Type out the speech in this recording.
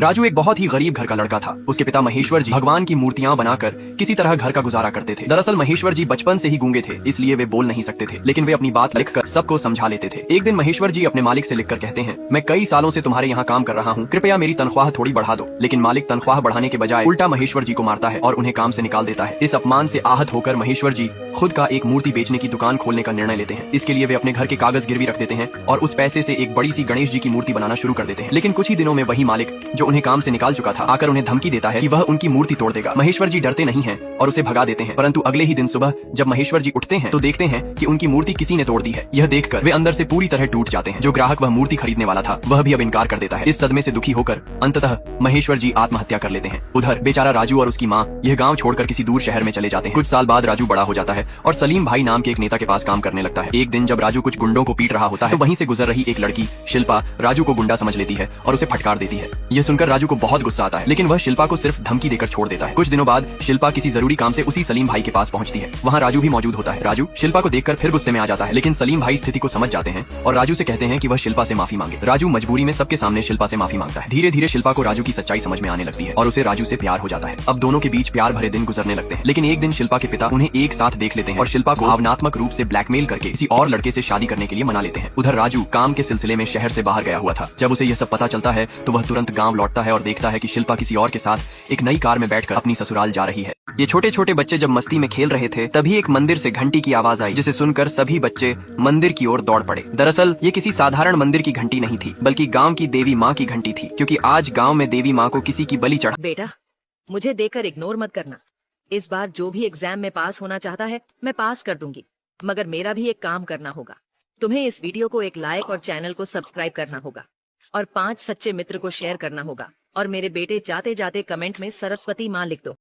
राजू एक बहुत ही गरीब घर का लड़का था। उसके पिता महेश्वर जी भगवान की मूर्तियां बनाकर किसी तरह घर का गुजारा करते थे। दरअसल महेश्वर जी बचपन से ही गूंगे थे, इसलिए वे बोल नहीं सकते थे, लेकिन वे अपनी बात लिखकर सबको समझा लेते थे। एक दिन महेश्वर जी अपने मालिक से लिखकर कहते हैं, मैं कई सालों से तुम्हारे यहाँ काम कर रहा हूँ, कृपया मेरी तनख्वाह थोड़ी बढ़ा दो। लेकिन मालिक तनख्वाह बढ़ाने के बजाय उल्टा महेश्वर जी को मारता है और उन्हें काम से निकाल देता है। इस अपमान से आहत होकर महेश्वर जी खुद का एक मूर्ति बेचने की दुकान खोलने का निर्णय लेते हैं। इसके लिए वे अपने घर के कागज गिरवी रख देते हैं और उस पैसे से एक बड़ी सी गणेश जी की मूर्ति बनाना शुरू कर देते हैं। लेकिन कुछ ही दिनों में वही मालिक जो उन्हें काम से निकाल चुका था आकर उन्हें धमकी देता है कि वह उनकी मूर्ति तोड़ देगा। महेश्वर जी डरते नहीं हैं और उसे भगा देते हैं, परंतु अगले ही दिन सुबह जब महेश्वर जी उठते हैं तो देखते हैं कि उनकी मूर्ति किसी ने तोड़ दी है। यह देखकर वे अंदर से पूरी तरह टूट जाते हैं। जो ग्राहक वह मूर्ति खरीदने वाला था वह भी अब इनकार कर देता है। इस सदमे से दुखी होकर अंततः महेश्वर जी आत्महत्या कर लेते हैं। उधर बेचारा राजू और उसकी माँ यह गाँव छोड़कर किसी दूर शहर में चले जाते हैं। कुछ साल बाद राजू बड़ा हो जाता है और सलीम भाई नाम के एक नेता के पास काम करने लगता है। एक दिन जब राजू कुछ गुंडों को पीट रहा होता है तो वहीं से गुजर रही एक लड़की शिल्पा राजू को गुंडा समझ लेती है और उसे फटकार देती है। यह सुनकर राजू को बहुत गुस्सा आता है, लेकिन वह शिल्पा को सिर्फ धमकी देकर छोड़ देता है। कुछ दिनों बाद शिल्पा किसी जरूरी काम से उसी सलीम भाई के पास पहुंचती है। वहां राजू भी मौजूद होता है। राजू शिल्पा को देखकर फिर गुस्से में आ जाता है, लेकिन सलीम भाई स्थिति को समझ जाते हैं और राजू से कहते हैं कि वह शिल्पा से माफी मांगे। राजू मजबूरी में सबके सामने शिल्पा से माफी मांगता है। धीरे धीरे शिल्पा को राजू की सच्चाई समझ में आने लगती है और उसे राजू से प्यार हो जाता है। अब दोनों के बीच प्यार भरे दिन गुजरने लगते हैं, लेकिन एक दिन शिल्पा के पिता उन्हें एक साथ देख लेते हैं और शिल्पा को भावनात्मक रूप से ब्लैकमेल करके किसी और लड़के से शादी करने के लिए मना लेते हैं। उधर राजू काम के सिलसिले में शहर से बाहर गया हुआ था। जब उसे यह सब पता चलता है तो वह तुरंत गांव लौटता है और देखता है कि शिल्पा किसी और के साथ एक नई कार में बैठकर अपनी ससुराल जा रही है। ये छोटे छोटे बच्चे जब मस्ती में खेल रहे थे तभी एक मंदिर से घंटी की आवाज आई, जिसे सुनकर सभी बच्चे मंदिर की ओर दौड़ पड़े। दरअसल ये किसी साधारण मंदिर की घंटी नहीं थी, बल्कि गांव की देवी माँ की घंटी थी, क्योंकि आज गांव में देवी माँ को किसी की बलि चढ़ा। बेटा, मुझे देखकर इग्नोर मत करना। इस बार जो भी एग्जाम में पास होना चाहता है मैं पास कर दूंगी, मगर मेरा भी एक काम करना होगा। तुम्हें इस वीडियो को एक लाइक और चैनल को सब्सक्राइब करना होगा और 5 सच्चे मित्र को शेयर करना होगा। और मेरे बेटे जाते जाते कमेंट में सरस्वती माँ लिख दो।